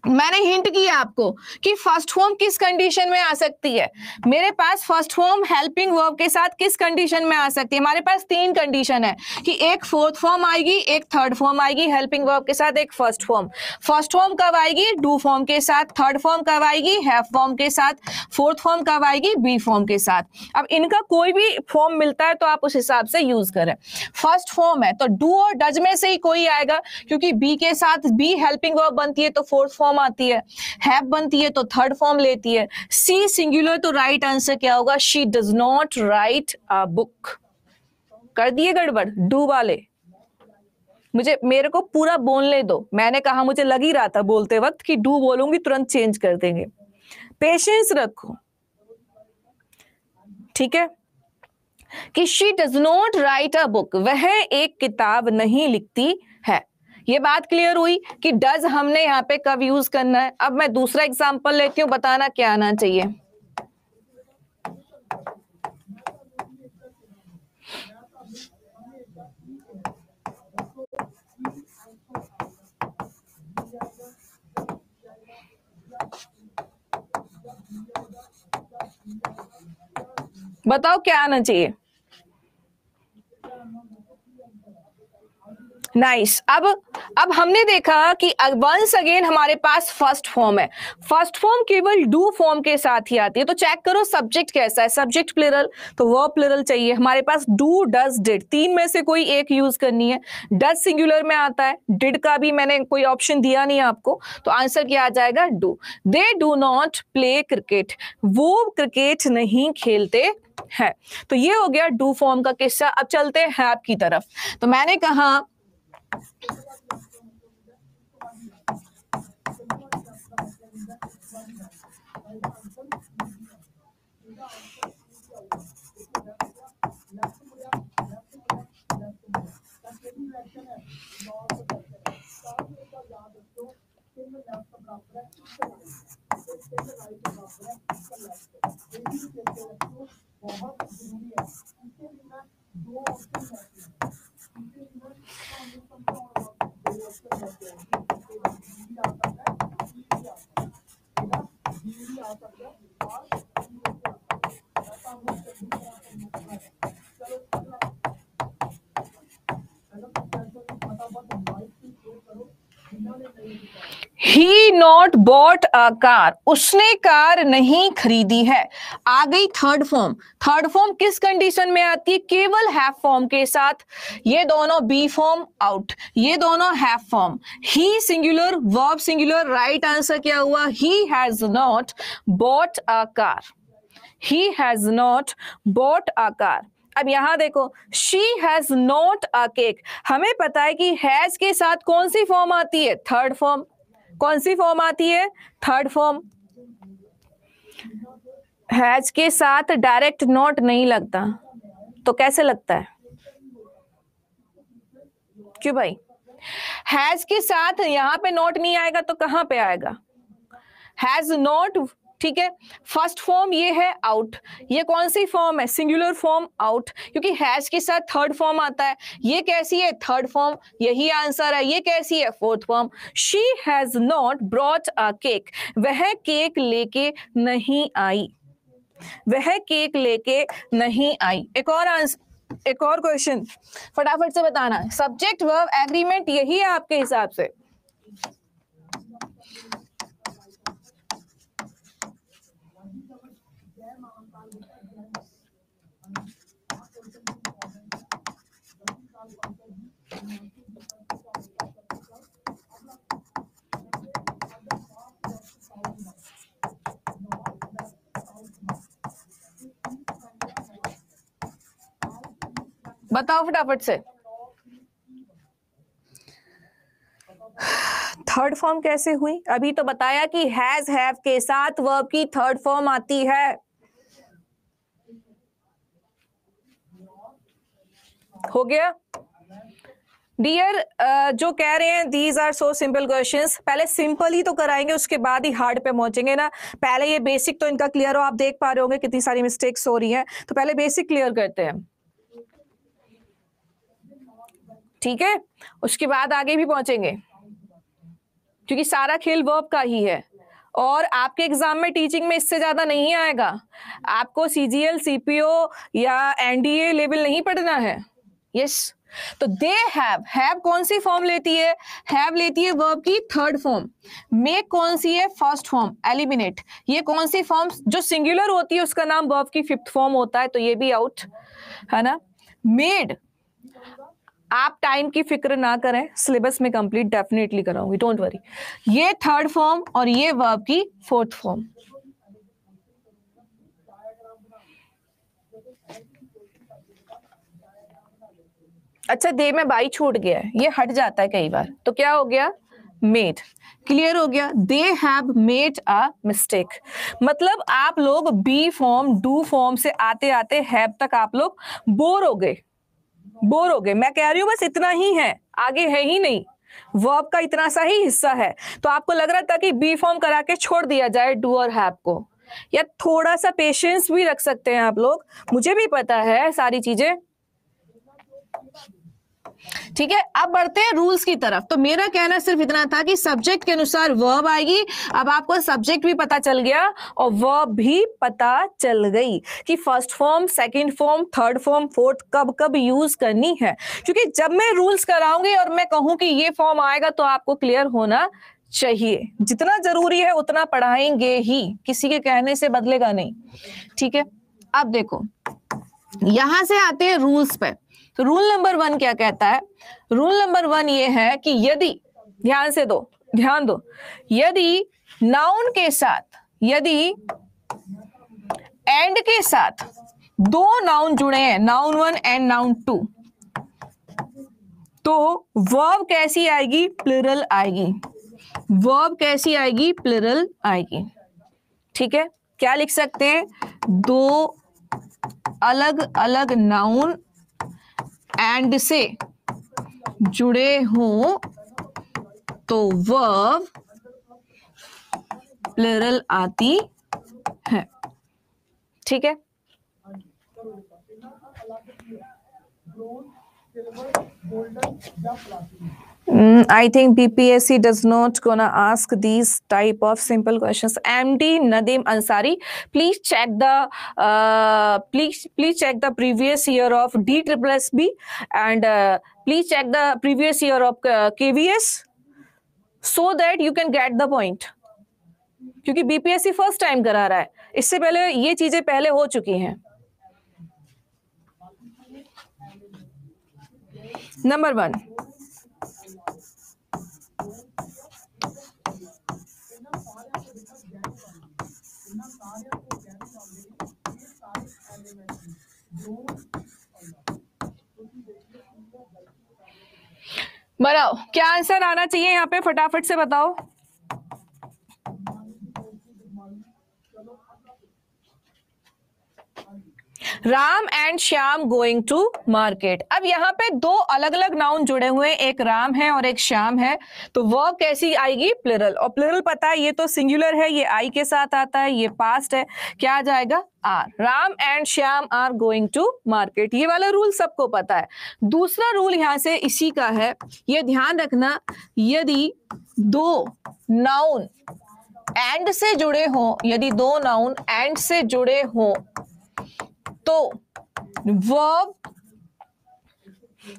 मैंने हिंट किया आपको कि फर्स्ट फॉर्म किस कंडीशन में आ सकती है। मेरे पास फर्स्ट फॉर्म हेल्पिंग वर्ब के साथ किस कंडीशन में आ सकती है? हमारे पास तीन कंडीशन है कि एक फोर्थ फॉर्म आएगी, एक थर्ड फॉर्म आएगी हेल्पिंग वर्ब के साथ, एक फर्स्ट फॉर्म। फर्स्ट फॉर्म कब आएगी? डू फॉर्म के साथ। थर्ड फॉर्म कब आएगी? हैव फॉर्म के साथ। फोर्थ फॉर्म कब आएगी? बी फॉर्म के साथ। अब इनका कोई भी फॉर्म मिलता है तो आप उस हिसाब से यूज करें। फर्स्ट फॉर्म है तो डू और डज में से ही कोई आएगा, क्योंकि बी के साथ बी हेल्पिंग वर्ब बनती है तो फोर्थ फॉर्म आती है, हैव बनती है तो थर्ड फॉर्म लेती है। सी सिंगुलर तो राइट आंसर क्या होगा? She does not right a book. कर दिए गड़बड़ डू वाले? मेरे को पूरा बोलने दो। मैंने कहा, मुझे लग ही रहा था बोलते वक्त कि डू बोलूंगी तुरंत चेंज कर देंगे। पेशेंस रखो, ठीक है? कि she does not right a book, वह एक किताब नहीं लिखती है। ये बात क्लियर हुई कि डज हमने यहाँ पे कब यूज करना है। अब मैं दूसरा एग्जांपल लेती हूँ, बताना क्या आना चाहिए। बताओ क्या आना चाहिए? नाइस। अब हमने देखा कि वंस अगेन हमारे पास फर्स्ट फॉर्म है। फर्स्ट फॉर्म केवल डू फॉर्म के साथ ही आती है, तो चेक करो सब्जेक्ट कैसा है। सब्जेक्ट प्लुरल, तो वर्ब प्लुरल चाहिए हमारे पास। डू डज डिड, तीन में से कोई एक यूज करनी है। डज सिंगुलर में आता है, डिड का भी मैंने कोई ऑप्शन दिया नहीं आपको, तो आंसर क्या आ जाएगा? Do. They do not play cricket, वो क्रिकेट नहीं खेलते है। तो ये हो गया डू फॉर्म का किस्सा। अब चलते हैं हैव की तरफ। तो मैंने कहा ही नॉट बॉट अ कार, उसने कार नहीं खरीदी है। आ गई थर्ड फॉर्म। थर्ड फॉर्म किस कंडीशन में आती है? केवल हैव फॉर्म के साथ। ये दोनों बी फॉर्म आउट, ये दोनों have form. He singular, verb singular, right answer क्या हुआ? He has not bought a car. He has not bought a car. अब यहां देखो, she has not a cake. हमें पता है कि हैज के साथ कौन सी फॉर्म आती है? Third form. कौन सी फॉर्म आती है? Third form. हैज के साथ डायरेक्ट नॉट नहीं लगता, तो कैसे लगता है? क्यों भाई? हैज के साथ यहां पे नॉट नहीं आएगा तो कहां पे आएगा? हैज नॉट, ठीक है। फर्स्ट फॉर्म ये है आउट, ये कौन सी फॉर्म है? सिंगुलर फॉर्म आउट, क्योंकि हैज के साथ थर्ड फॉर्म आता है। ये कैसी है? थर्ड फॉर्म, यही आंसर है। ये कैसी है? Fourth form. She has not brought a cake, वह केक लेके नहीं आई, वह केक लेके नहीं आई। एक और आंसर, एक और क्वेश्चन फटाफट से बताना। सब्जेक्ट वर्ब एग्रीमेंट यही है आपके हिसाब से? बताओ फटाफट से। थर्ड फॉर्म कैसे हुई? अभी तो बताया कि हैज हैव के साथ वर्ब की थर्ड फॉर्म आती है। हो गया डियर? जो कह रहे हैं these are so simple questions, पहले सिंपल ही तो कराएंगे, उसके बाद ही हार्ड पे पहुंचेंगे ना। पहले ये बेसिक तो इनका क्लियर हो। आप देख पा रहे होंगे कितनी सारी मिस्टेक्स हो रही हैं, तो पहले बेसिक क्लियर करते हैं, ठीक है? उसके बाद आगे भी पहुंचेंगे, क्योंकि सारा खेल वर्ब का ही है। और आपके एग्जाम में टीचिंग में इससे ज्यादा नहीं आएगा। आपको सीजीएल, सीपीओ या एनडीए लेवल नहीं पढ़ना है। यस तो दे हैव कौन सी फॉर्म लेती है? हैव लेती है वर्ब की थर्ड फॉर्म। मेक कौन सी है? First form. एलिमिनेट ये कौन सी फॉर्म? जो सिंगुलर होती है उसका नाम वर्ब की फिफ्थ फॉर्म होता है, तो ये भी आउट है ना। मेड, आप टाइम की फिक्र ना करें, सिलेबस में कंप्लीट डेफिनेटली कराऊंगी, डोंट वरी। ये थर्ड फॉर्म और ये वर्ब की फोर्थ फॉर्म। अच्छा दे में बाई छूट गया है, ये हट जाता है कई बार, तो क्या हो गया? मेड। क्लियर हो गया? They have made a mistake. मतलब आप लोग बी फॉर्म, डू फॉर्म से आते आते हैव तक आप लोग बोर हो गए, बोर हो गए। मैं कह रही हूं बस इतना ही है, आगे है ही नहीं। वर्ब का इतना सा ही हिस्सा है, तो आपको लग रहा था कि बी फॉर्म करा के छोड़ दिया जाए डू और हैव को, या थोड़ा सा पेशेंस भी रख सकते हैं आप लोग। मुझे भी पता है सारी चीजें, ठीक है? अब बढ़ते हैं रूल्स की तरफ। तो मेरा कहना सिर्फ इतना था कि सब्जेक्ट के अनुसार वर्ब आएगी। अब आपको सब्जेक्ट भी पता चल गया और वर्ब भी पता चल गई कि first form, second form, third form, fourth कब कब यूज करनी है। क्योंकि जब मैं रूल्स कराऊंगी और मैं कहूं कि ये फॉर्म आएगा तो आपको क्लियर होना चाहिए। जितना जरूरी है उतना पढ़ाएंगे ही, किसी के कहने से बदलेगा नहीं, ठीक है? अब देखो यहां से आते हैं रूल्स पे। तो रूल नंबर 1 क्या कहता है? रूल नंबर 1 ये है कि यदि, ध्यान से दो, ध्यान दो, यदि नाउन के साथ, यदि एंड के साथ दो नाउन जुड़े हैं, नाउन 1 एंड नाउन 2, तो वर्ब कैसी आएगी? प्लुरल आएगी। वर्ब कैसी आएगी? प्लुरल आएगी, ठीक है? क्या लिख सकते हैं? दो अलग अलग नाउन एंड से जुड़े हों तो वर्ब प्लुरल आती है, ठीक है? I think BPSC does not gonna ask these type of simple questions. MD Nadeem Ansari, please check the please check the previous year of DSSB and please check the previous year of KVS so that you can get the point. क्योंकि BPSC first time करा रहा है, इससे पहले ये चीजें पहले हो चुकी हैं। नंबर 1, बनाओ, क्या आंसर आना चाहिए यहाँ पे? फटाफट से बताओ। Ram and Shyam going to market. अब यहाँ पे दो अलग अलग नाउन जुड़े हुए हैं, एक राम है और एक श्याम है, तो वर्ब कैसी आएगी? प्लुरल। और प्लुरल पता है ये तो सिंगुलर है, ये आई के साथ आता है, ये पास्ट है, क्या आ जाएगा? Are. Ram and Shyam are going to market, ये वाला रूल सबको पता है। दूसरा रूल यहाँ से इसी का है, ये ध्यान रखना, यदि दो नाउन एंड से जुड़े हों, यदि दो नाउन एंड से जुड़े हों तो वर्ब,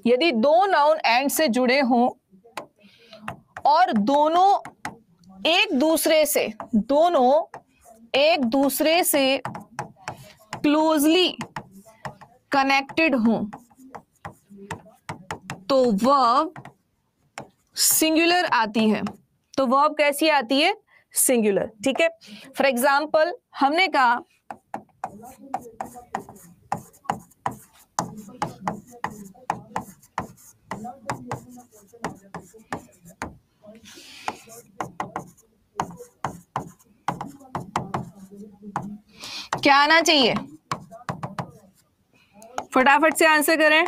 यदि दो नाउन एंड से जुड़े हों और दोनों एक दूसरे से क्लोजली कनेक्टेड हों तो वर्ब सिंगुलर आती है। तो वर्ब कैसी आती है? सिंगुलर, ठीक है? फॉर एग्जाम्पल हमने कहा क्या आना चाहिए? फटाफट से आंसर करें।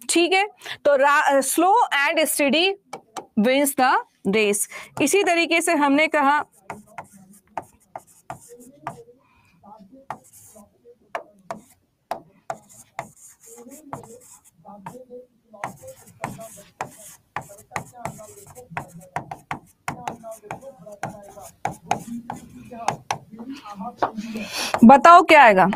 ठीक है, तो slow and steady wins the race. इसी तरीके से हमने कहा बताओ क्या आएगा?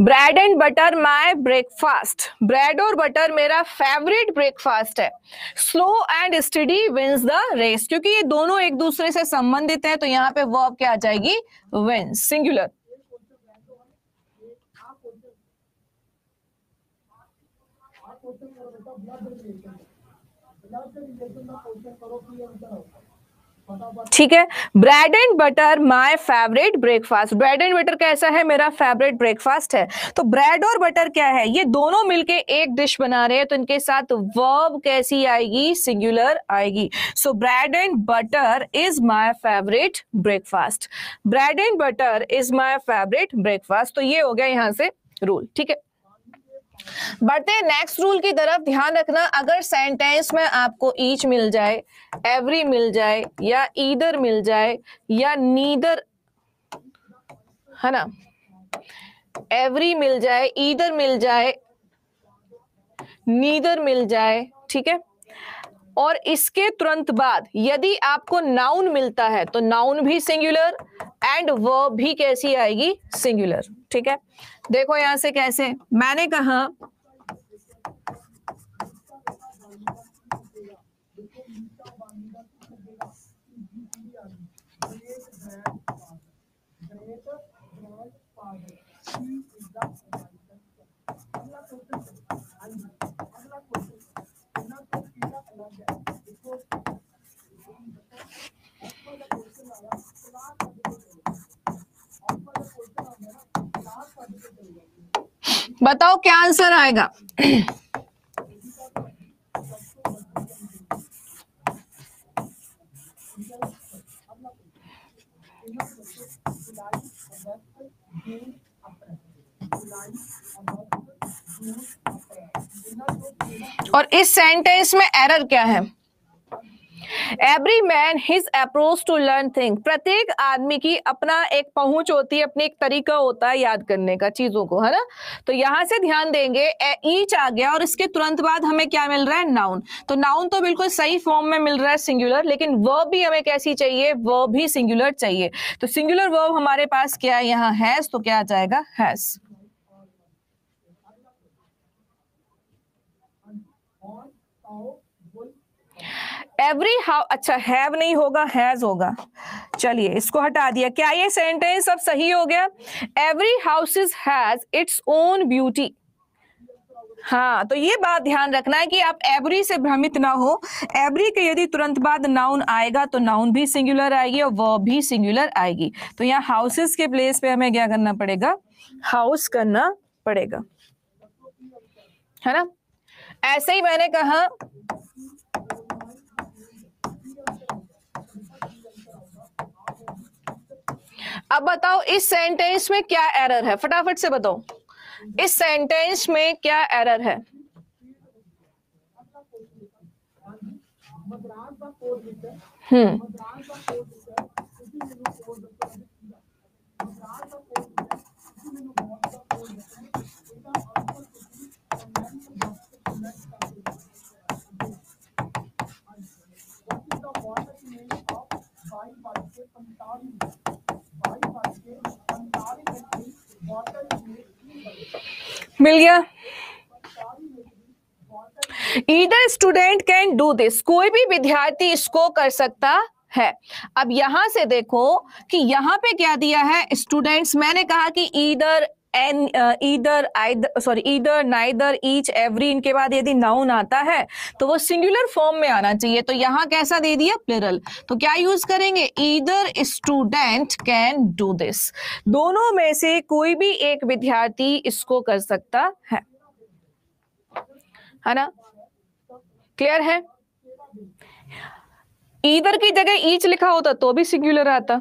Bread and butter my breakfast. Bread और बटर मेरा फेवरेट ब्रेकफास्ट है। Slow and steady wins the race, क्योंकि ये दोनों एक दूसरे से संबंधित है, तो यहाँ पे वर्ब क्या आ जाएगी? Wins, singular. ठीक है, bread and butter my favourite breakfast. Bread and butter कैसा है? मेरा फेवरेट ब्रेकफास्ट है। तो ब्रेड और बटर क्या है? ये दोनों मिलके एक डिश बना रहे हैं, तो इनके साथ वर्ब कैसी आएगी? सिंगुलर आएगी। So bread and butter is my favourite breakfast. Bread and butter is my favourite breakfast. तो ये हो गया यहां से रूल। ठीक है, बढ़ते हैं नेक्स्ट रूल की तरफ। ध्यान रखना, अगर सेंटेंस में आपको ईच मिल जाए, एवरी मिल जाए, या ईदर मिल जाए, या नीदर, है ना, एवरी मिल जाए, ईदर मिल जाए, नीदर मिल जाए, ठीक है, और इसके तुरंत बाद यदि आपको नाउन मिलता है तो नाउन भी सिंगुलर एंड वर्ब भी कैसी आएगी? सिंगुलर। ठीक है, देखो यहां से कैसे, मैंने कहा बताओ क्या आंसर आएगा? और इस सेंटेंस में एरर क्या है? Every man his approach to learn thing. प्रत्येक आदमी की अपना एक पहुंच होती है, अपने एक तरीका होता है याद करने का चीजों को, है ना। तो यहां से ध्यान देंगे, ईच आ गया और इसके तुरंत बाद हमें क्या मिल रहा है? नाउन। तो नाउन तो बिल्कुल सही फॉर्म में मिल रहा है, सिंगुलर, लेकिन वर्ब भी हमें कैसी चाहिए? वर्ब भी सिंगुलर चाहिए। तो सिंगुलर वर्ब हमारे पास क्या है यहाँ? हैज। तो क्या आ जाएगा? हैज। एवरी हाउ, अच्छा हैव नहीं होगा, हैज होगा। चलिए इसको हटा दिया। क्या ये सेंटेंस अब सही हो गया? Every houses has its own beauty. हाँ, तो ये बात ध्यान रखना है कि आप एवरी से भ्रमित ना हो। एवरी के यदि तुरंत बाद नाउन आएगा तो नाउन भी सिंगुलर आएगी और वर्ब भी सिंगुलर आएगी। तो यहाँ हाउसेस के प्लेस पे हमें क्या करना पड़ेगा? हाउस करना पड़ेगा, है ना। ऐसे ही मैंने कहा अब बताओ इस सेंटेंस में क्या एरर है? फटाफट से बताओ, इस सेंटेंस में क्या एरर है? मिल गया। Either student can do this. कोई भी विद्यार्थी इसको कर सकता है। अब यहां से देखो कि यहां पे क्या दिया है? स्टूडेंट्स। मैंने कहा कि either an, either, either, neither, each, every, इनके बाद यदि नाउन आता है तो वो सिंगुलर फॉर्म में आना चाहिए। तो यहां कैसा दे दिया? प्लुरल। तो क्या यूज करेंगे? Either student can do this. दोनों में से कोई भी एक विद्यार्थी इसको कर सकता है ना। क्लियर है? ईदर की जगह ईच लिखा होता तो भी सिंगुलर आता।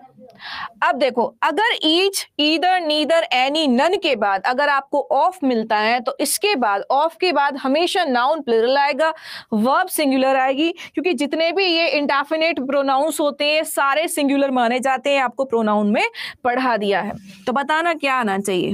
अब देखो, अगर each, either, neither, any, none के बाद अगर आपको ऑफ मिलता है तो इसके बाद, ऑफ के बाद हमेशा नाउन प्लूरल आएगा, वर्ब सिंगुलर आएगी, क्योंकि जितने भी ये इंडेफिनिट प्रोनाउंस होते हैं सारे सिंगुलर माने जाते हैं, आपको प्रोनाउन में पढ़ा दिया है। तो बताना क्या आना चाहिए।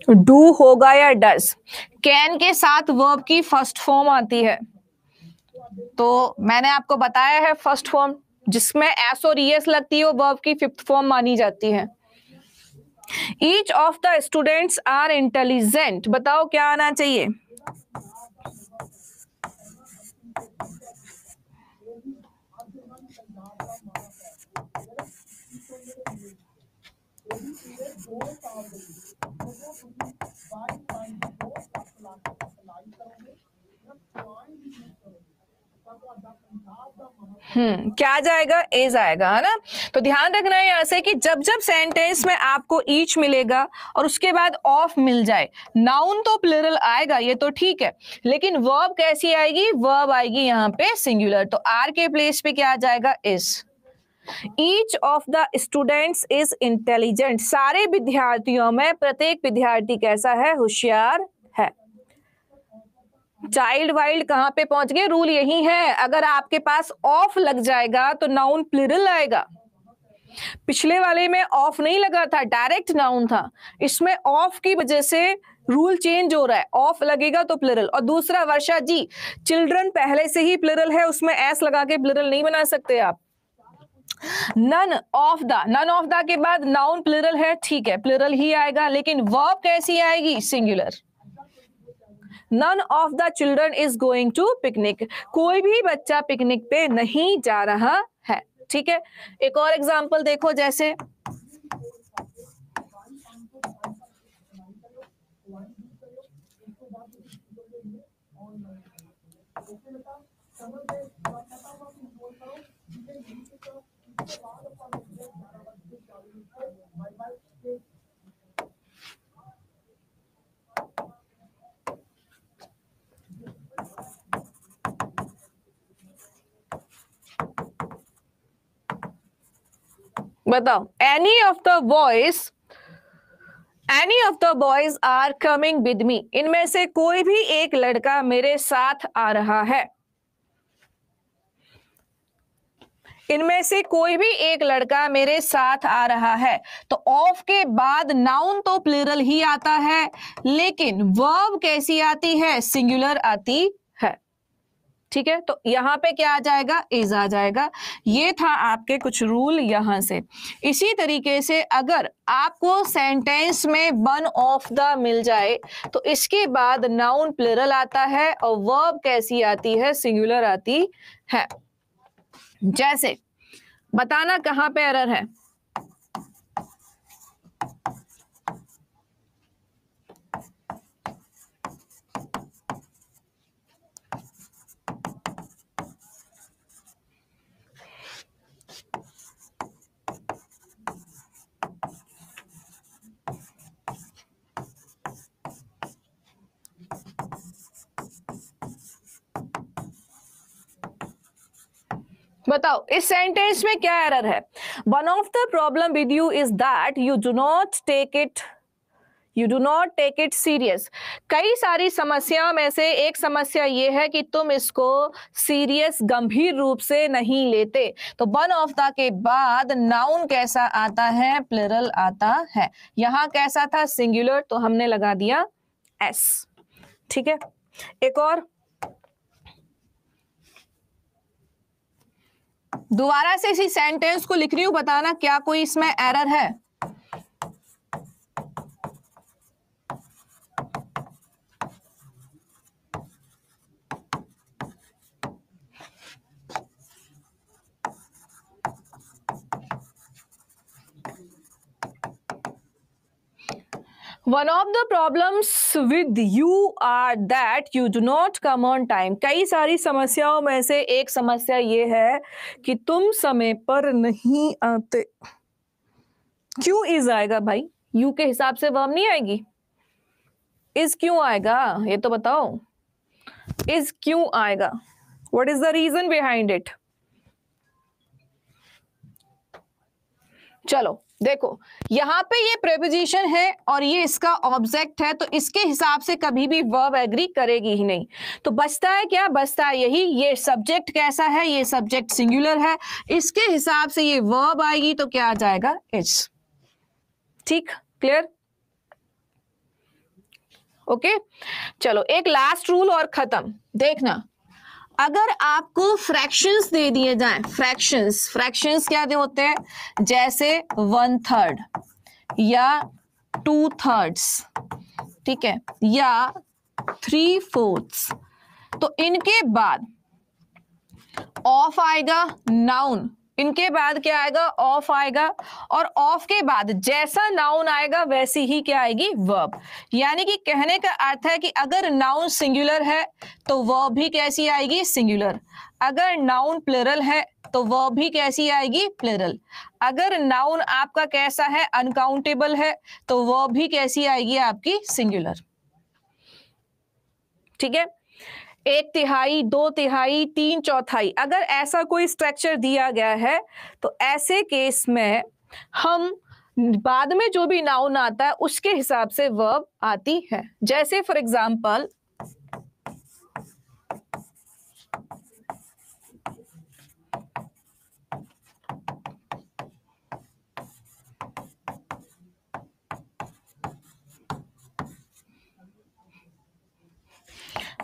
डू होगा या डज। कैन के साथ वर्ब की फर्स्ट फॉर्म आती है, तो मैंने आपको बताया है फर्स्ट फॉर्म जिसमें एस और ईएस लगती है वो वर्ब की फिफ्थ फॉर्म मानी जाती है। Each of the students are intelligent, बताओ क्या आना चाहिए। क्या आ जाएगा, एज आएगा, है ना। तो ध्यान रखना है यहां से कि जब जब सेंटेंस में आपको ईच मिलेगा और उसके बाद ऑफ मिल जाए, नाउन तो प्लूरल आएगा, ये तो ठीक है, लेकिन वर्ब कैसी आएगी, वर्ब आएगी यहाँ पे सिंगुलर। तो आर के प्लेस पे क्या आ जाएगा, is. Each of the students is intelligent, सारे विद्यार्थियों में प्रत्येक विद्यार्थी कैसा है, होशियार है। चाइल्ड वाइल्ड कहां पे पहुंच गए, रूल यही है, अगर आपके पास ऑफ लग जाएगा तो नाउन प्लूरल आएगा। पिछले वाले में ऑफ नहीं लगा था, डायरेक्ट नाउन था, इसमें ऑफ की वजह से रूल चेंज हो रहा है, ऑफ लगेगा तो प्लूरल। और दूसरा, वर्षा जी, चिल्ड्रन पहले से ही प्लूरल है, उसमें एस लगा के प्लूरल नहीं बना सकते आप। None of the, none of the के बाद नाउन प्लूरल है, ठीक है, प्लूरल ही आएगा, लेकिन वर्ब कैसी आएगी, singular. None of the children is going to picnic, कोई भी बच्चा पिकनिक पे नहीं जा रहा है, ठीक है। एक और एग्जांपल देखो, जैसे बताओ, any of the boys are coming with me, इनमें से कोई भी एक लड़का मेरे साथ आ रहा है, इनमें से कोई भी एक लड़का मेरे साथ आ रहा है। तो ऑफ के बाद नाउन तो प्लूरल ही आता है, लेकिन वर्ब कैसी आती है, सिंगुलर आती है, ठीक है। तो यहां पे क्या आ जाएगा, इज आ जाएगा। ये था आपके कुछ रूल यहां से। इसी तरीके से अगर आपको सेंटेंस में वन ऑफ द मिल जाए तो इसके बाद नाउन प्लूरल आता है और वर्ब कैसी आती है, सिंगुलर आती है। जैसे बताना कहां पे एरर है। बताओ इस सेंटेंस में क्या एरर है। One of the problem with you is that you do not take it serious. कई सारी समस्याओं में से एक समस्या यह है कि तुम इसको सीरियस, गंभीर रूप से नहीं लेते। तो वन ऑफ द के बाद नाउन कैसा आता है, प्लूरल आता है। यहां कैसा था, सिंगुलर, तो हमने लगा दिया एस, ठीक है। एक और दोबारा से इसी सेंटेंस को लिख रही हूं, बताना क्या कोई इसमें एरर है। One of the problems with you are that you do not come on time. कई सारी समस्याओं में से एक समस्या ये है कि तुम समय पर नहीं आते। क्यों इज आएगा भाई? यू के हिसाब से वर्ब नहीं आएगी। इज क्यों आएगा ये तो बताओ। इज क्यों आएगा? What is the reason behind it? चलो देखो, यहां पे ये प्रेपोजिशन है और ये इसका ऑब्जेक्ट है, तो इसके हिसाब से कभी भी वर्ब एग्री करेगी ही नहीं। तो बचता है क्या? बचता है यही, ये सब्जेक्ट कैसा है? ये सब्जेक्ट सिंगुलर है, इसके हिसाब से ये वर्ब आएगी तो क्या आ जाएगा? इज। ठीक, क्लियर? ओके, चलो एक लास्ट रूल और खत्म। देखना, अगर आपको फ्रैक्शंस दे दिए जाएं, फ्रैक्शंस क्या दे होते हैं? जैसे 1/3 या 2/3, ठीक है, या 3/4, तो इनके बाद ऑफ आएगा, नाउन। इनके बाद क्या आएगा? ऑफ आएगा, और ऑफ के बाद जैसा नाउन आएगा वैसी ही क्या आएगी? वर्ब। यानी कि कहने का अर्थ है कि अगर नाउन सिंगुलर है तो वर्ब भी कैसी आएगी? सिंगुलर। अगर नाउन प्लुरल है तो वर्ब भी कैसी आएगी? प्लुरल। अगर नाउन आपका कैसा है? अनकाउंटेबल है, तो वर्ब भी कैसी आएगी? आपकी सिंगुलर। ठीक है, 1/3, 2/3, 3/4, अगर ऐसा कोई स्ट्रक्चर दिया गया है तो ऐसे केस में हम बाद में जो भी नाउन आता है उसके हिसाब से वर्ब आती है। जैसे फॉर एग्जांपल,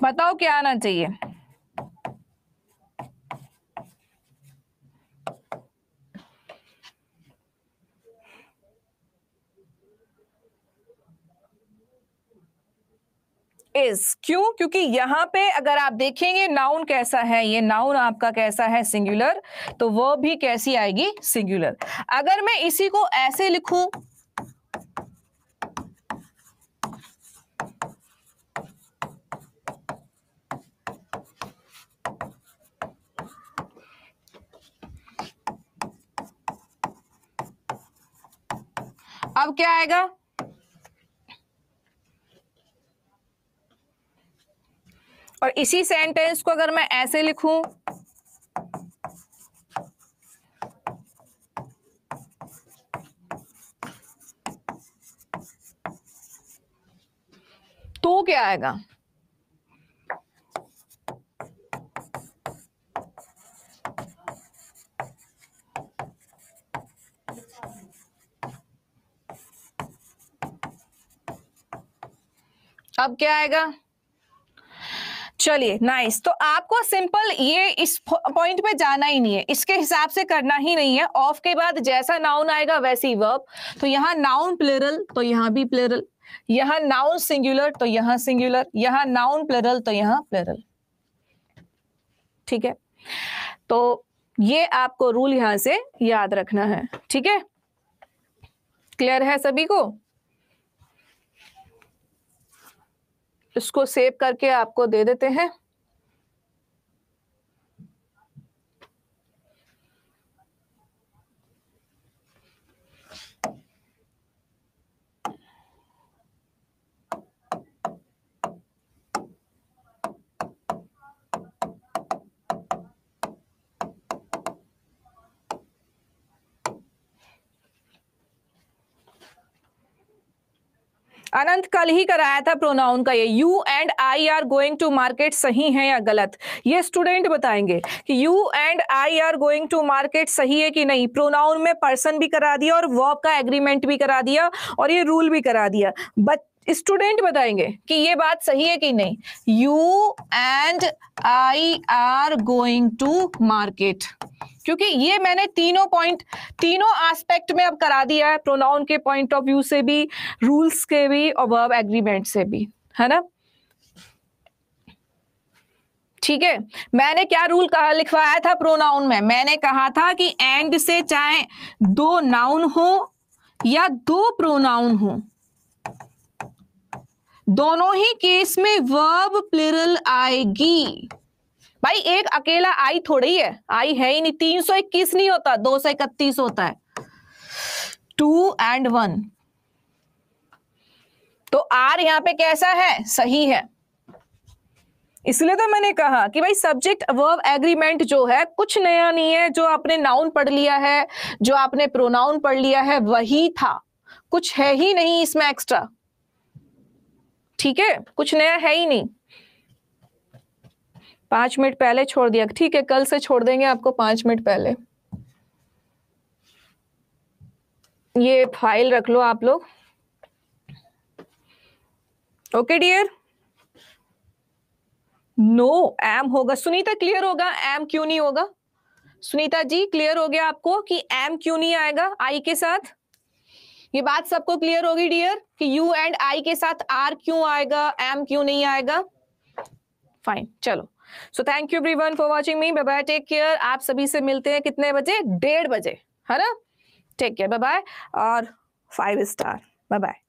बताओ क्या आना चाहिए? इज। क्यों? क्योंकि यहां पे अगर आप देखेंगे नाउन कैसा है, ये नाउन आपका कैसा है? सिंगुलर, तो वो भी कैसी आएगी? सिंगुलर। अगर मैं इसी को ऐसे लिखूं, अब क्या आएगा? और इसी सेंटेंस को अगर मैं ऐसे लिखूं, तो क्या आएगा? अब क्या आएगा? चलिए नाइस। तो आपको सिंपल ये इस पॉइंट पे जाना ही नहीं है, इसके हिसाब से करना ही नहीं है। ऑफ के बाद जैसा नाउन आएगा वैसी वर्ब। तो यहां नाउन प्लुरल तो यहां भी प्लुरल, यहां नाउन सिंगुलर तो यहां सिंगुलर, यहां नाउन प्लुरल तो यहां प्लुरल। ठीक है, तो ये आपको रूल यहां से याद रखना है। ठीक है, क्लियर है सभी को? इसको सेव करके आपको दे देते हैं। अनंत कल ही कराया था प्रोनाउन का। ये you and I are going to market सही है या गलत, ये स्टूडेंट बताएंगे कि you and I are going to market सही है कि नहीं। प्रोनाउन में पर्सन भी करा दिया और वर्ब का एग्रीमेंट भी करा दिया और ये रूल भी करा दिया। बट स्टूडेंट बताएंगे कि ये बात सही है कि नहीं। You and I are going to market, क्योंकि ये मैंने तीनों एस्पेक्ट में अब करा दिया है, प्रोनाउन के पॉइंट ऑफ व्यू से भी, रूल्स के भी और वर्ब एग्रीमेंट से भी, है ना। ठीक है, मैंने क्या रूल कहा लिखवाया था प्रोनाउन में? मैंने कहा था कि एंड से चाहे 2 नाउन हो या 2 प्रोनाउन हो, दोनों ही केस में वर्ब प्लूरल आएगी। भाई एक अकेला आई थोड़ी है, आई है ही नहीं। 321 नहीं होता, 231 होता है। 2 and 1, तो आर यहां पे कैसा है, सही है। इसलिए तो मैंने कहा कि भाई सब्जेक्ट वर्ब एग्रीमेंट जो है कुछ नया नहीं है। जो आपने नाउन पढ़ लिया है, जो आपने प्रोनाउन पढ़ लिया है, वही था, कुछ है ही नहीं इसमें एक्स्ट्रा। ठीक है, कुछ नया है ही नहीं। 5 मिनट पहले छोड़ दिया, ठीक है, कल से छोड़ देंगे आपको 5 मिनट पहले। ये फाइल रख लो आप लोग। Okay dear. नो एम होगा। सुनीता क्लियर होगा, एम क्यों नहीं होगा? सुनीता जी क्लियर हो गया आपको कि एम क्यों नहीं आएगा आई के साथ? ये बात सबको क्लियर होगी डियर कि यू एंड आई के साथ आर क्यों आएगा, एम क्यों नहीं आएगा? फाइन, चलो। So thank you everyone for watching me. Bye bye, take care. आप सभी से मिलते हैं कितने बजे? 1:30 बजे, है ना? Take care, bye bye. और 5 स्टार, बाय बाय।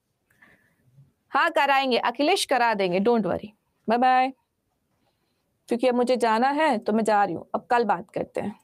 हाँ कराएंगे, अखिलेश करा देंगे, डोंट वरी। Bye bye. क्योंकि अब मुझे जाना है तो मैं जा रही हूँ, अब कल बात करते हैं।